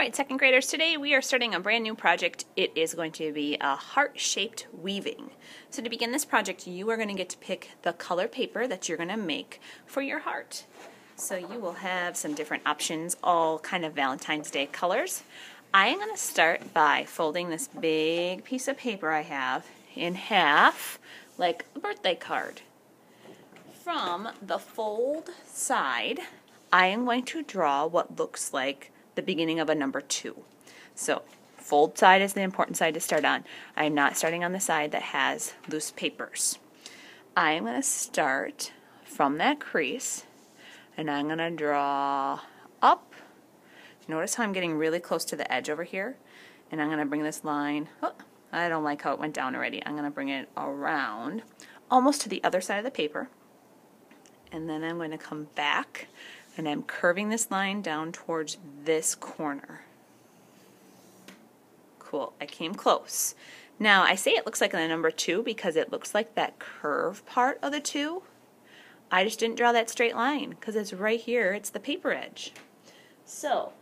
Alright, second graders, today we are starting a brand new project. It is going to be a heart-shaped weaving. So to begin this project, you are going to get to pick the color paper that you're going to make for your heart. So you will have some different options, all kind of Valentine's Day colors. I am going to start by folding this big piece of paper I have in half, like a birthday card. From the fold side, I am going to draw what looks like the beginning of a number 2. So fold side is the important side to start on. I'm not starting on the side that has loose papers. I'm going to start from that crease and I'm going to draw up. Notice how I'm getting really close to the edge over here, and I'm going to bring this line, oh, I don't like how it went down already. I'm going to bring it around almost to the other side of the paper, and then I'm going to come back and I'm curving this line down towards this corner. Cool, I came close. Now I say it looks like the number 2 because it looks like that curve part of the 2. I just didn't draw that straight line because it's right here, it's the paper edge. So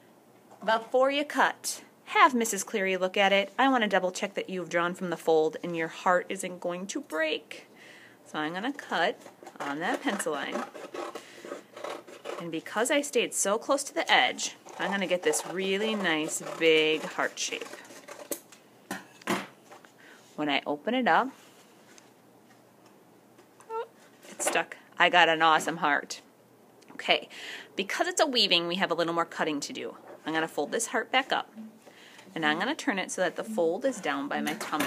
before you cut, have Mrs. Cleary look at it. I want to double check that you've drawn from the fold and your heart isn't going to break. So I'm going to cut on that pencil line. And because I stayed so close to the edge, I'm going to get this really nice big heart shape. When I open it up, oh, it's stuck. I got an awesome heart. Okay, because it's a weaving, we have a little more cutting to do. I'm going to fold this heart back up, and I'm going to turn it so that the fold is down by my tummy.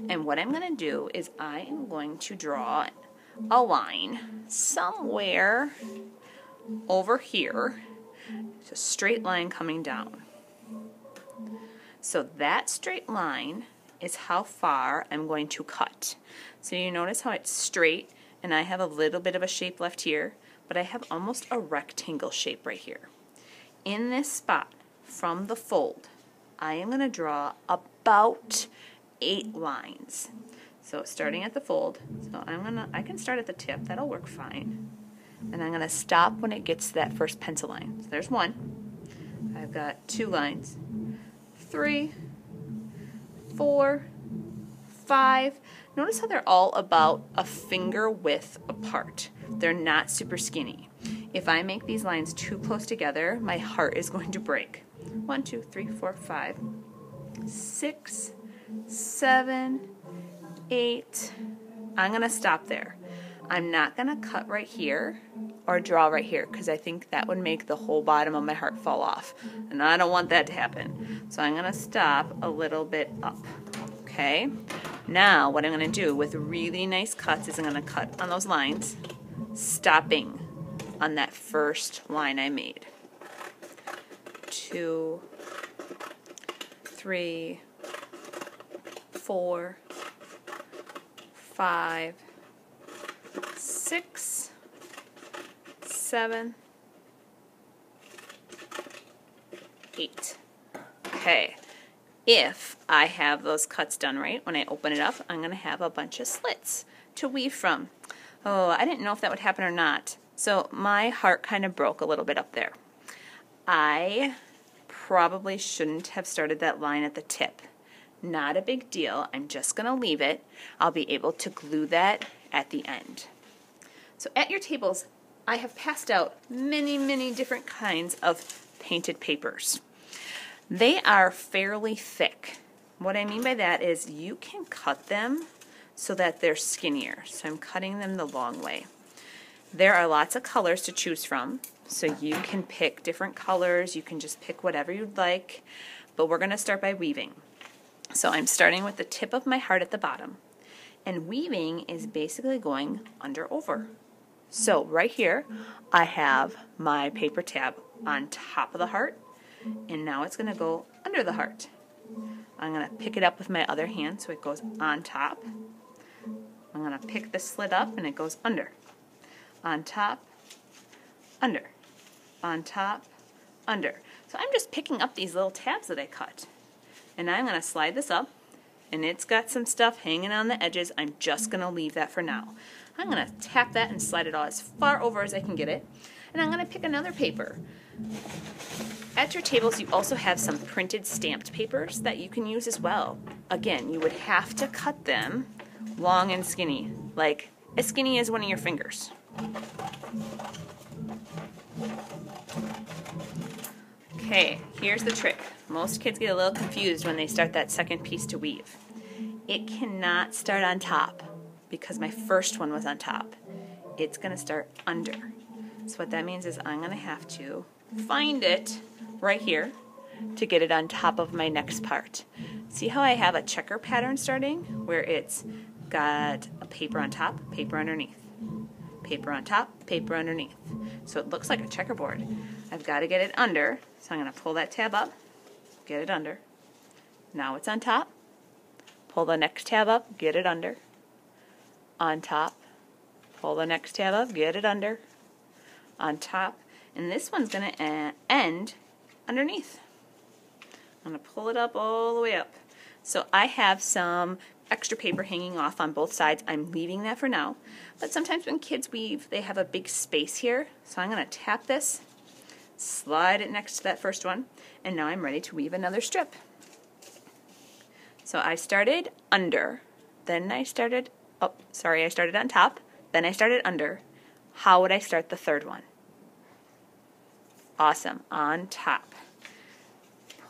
And what I'm going to do is I am going to draw a line somewhere over here. It's a straight line coming down. So that straight line is how far I'm going to cut. So you notice how it's straight and I have a little bit of a shape left here, but I have almost a rectangle shape right here. In this spot from the fold, I am going to draw about 8 lines. So starting at the fold, so I can start at the tip, that'll work fine. And I'm going to stop when it gets to that first pencil line. So there's 1. I've got 2 lines. 3, 4, 5. Notice how they're all about a finger width apart. They're not super skinny. If I make these lines too close together, my heart is going to break. 1, 2, 3, 4, 5, 6, 7, 8. I'm going to stop there. I'm not going to cut right here or draw right here because I think that would make the whole bottom of my heart fall off. And I don't want that to happen. So I'm going to stop a little bit up. Okay? Now what I'm going to do with really nice cuts is I'm going to cut on those lines, stopping on that first line I made. 2, 3, 4, 5, 6, 7, 8. Okay. If I have those cuts done right, when I open it up, I'm going to have a bunch of slits to weave from. Oh, I didn't know if that would happen or not. So my heart kind of broke a little bit up there. I probably shouldn't have started that line at the tip. Not a big deal. I'm just going to leave it. I'll be able to glue that at the end. So at your tables, I have passed out many different kinds of painted papers. They are fairly thick. What I mean by that is you can cut them so that they're skinnier. So I'm cutting them the long way. There are lots of colors to choose from, so you can pick different colors. You can just pick whatever you'd like, but we're going to start by weaving. So I'm starting with the tip of my heart at the bottom, and weaving is basically going under over. So right here, I have my paper tab on top of the heart, and now it's going to go under the heart. I'm going to pick it up with my other hand so it goes on top. I'm going to pick the slit up and it goes under. On top, under. On top, under. So I'm just picking up these little tabs that I cut. And I'm going to slide this up, and it's got some stuff hanging on the edges. I'm just going to leave that for now. I'm going to tap that and slide it all as far over as I can get it. And I'm going to pick another paper. At your tables, you also have some printed stamped papers that you can use as well. Again, you would have to cut them long and skinny, like as skinny as one of your fingers. Okay, here's the trick. Most kids get a little confused when they start that second piece to weave. It cannot start on top because my first one was on top. It's going to start under. So what that means is I'm going to have to find it right here to get it on top of my next part. See how I have a checker pattern starting where it's got a paper on top, paper underneath, paper on top, paper underneath. So it looks like a checkerboard. I've got to get it under, so I'm going to pull that tab up, get it under. Now it's on top. Pull the next tab up, get it under. On top. Pull the next tab up, get it under. On top. And this one's going to end underneath. I'm going to pull it up all the way up. So I have some extra paper hanging off on both sides. I'm leaving that for now. But sometimes when kids weave, they have a big space here. So I'm going to tap this, slide it next to that first one, and now I'm ready to weave another strip. So I started under, then I started, I started on top, then I started under. How would I start the third one? Awesome, on top.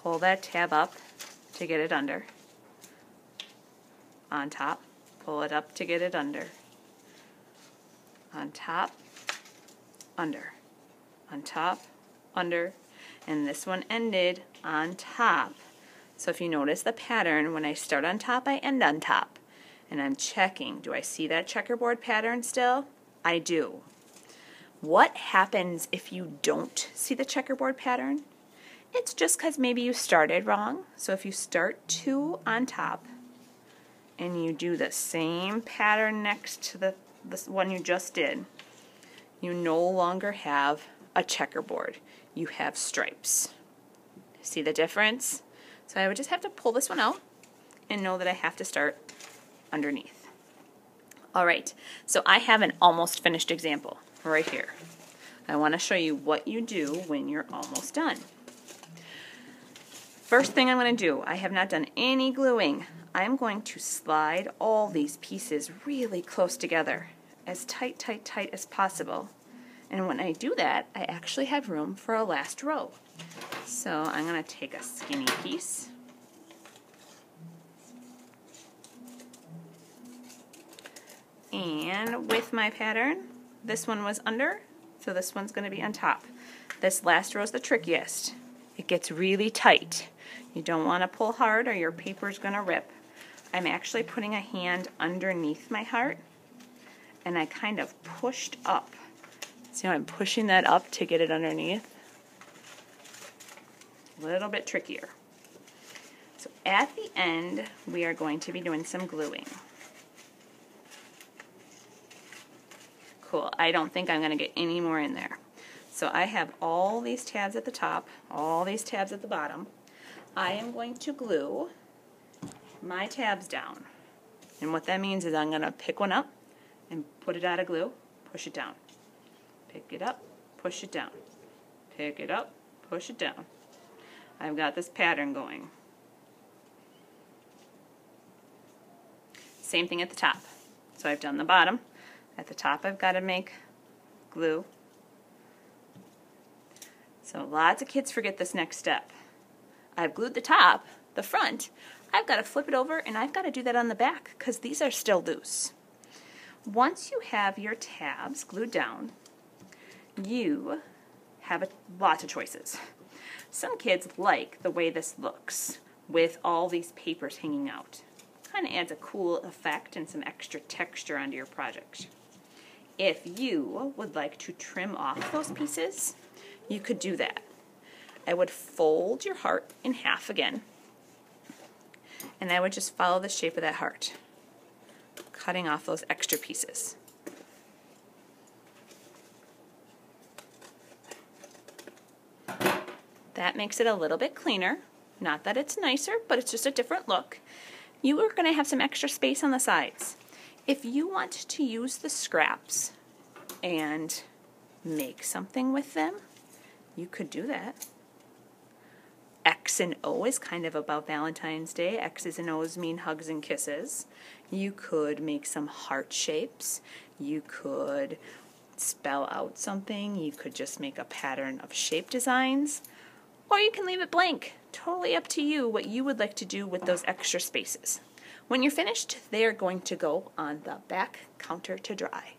Pull that tab up to get it under. On top, pull it up to get it under. On top, under. On top, under. And this one ended on top. So if you notice the pattern, when I start on top, I end on top. And I'm checking, do I see that checkerboard pattern still? I do. What happens if you don't see the checkerboard pattern? It's just because maybe you started wrong. So if you start 2 on top and you do the same pattern next to the one you just did, you no longer have a checkerboard. You have stripes. See the difference? So I would just have to pull this one out and know that I have to start underneath. All right, so I have an almost finished example right here. I want to show you what you do when you're almost done. First thing I'm going to do, I have not done any gluing. I'm going to slide all these pieces really close together, as tight as possible. And when I do that, I actually have room for a last row. So I'm going to take a skinny piece. And with my pattern, this one was under, so this one's going to be on top. This last row is the trickiest. It gets really tight. You don't want to pull hard or your paper's going to rip. I'm actually putting a hand underneath my heart, and I kind of pushed up. See how I'm pushing that up to get it underneath? A little bit trickier. So at the end, we are going to be doing some gluing. Cool. I don't think I'm going to get any more in there. So I have all these tabs at the top, all these tabs at the bottom. I am going to glue my tabs down. And what that means is I'm going to pick one up and put it out of glue, push it down. Pick it up, push it down. Pick it up, push it down. I've got this pattern going. Same thing at the top. So I've done the bottom. At the top I've got to make glue. So lots of kids forget this next step. I've glued the top, the front. I've got to flip it over and I've got to do that on the back because these are still loose. Once you have your tabs glued down, you have lots of choices. Some kids like the way this looks with all these papers hanging out. Kind of adds a cool effect and some extra texture onto your project. If you would like to trim off those pieces, you could do that. I would fold your heart in half again, and I would just follow the shape of that heart, cutting off those extra pieces. That makes it a little bit cleaner. Not that it's nicer, but it's just a different look. You are going to have some extra space on the sides. If you want to use the scraps and make something with them, you could do that. X and O is kind of about Valentine's Day. X's and O's mean hugs and kisses. You could make some heart shapes. You could spell out something. You could just make a pattern of shape designs. Or you can leave it blank. Totally up to you what you would like to do with those extra spaces. When you're finished, they are going to go on the back counter to dry.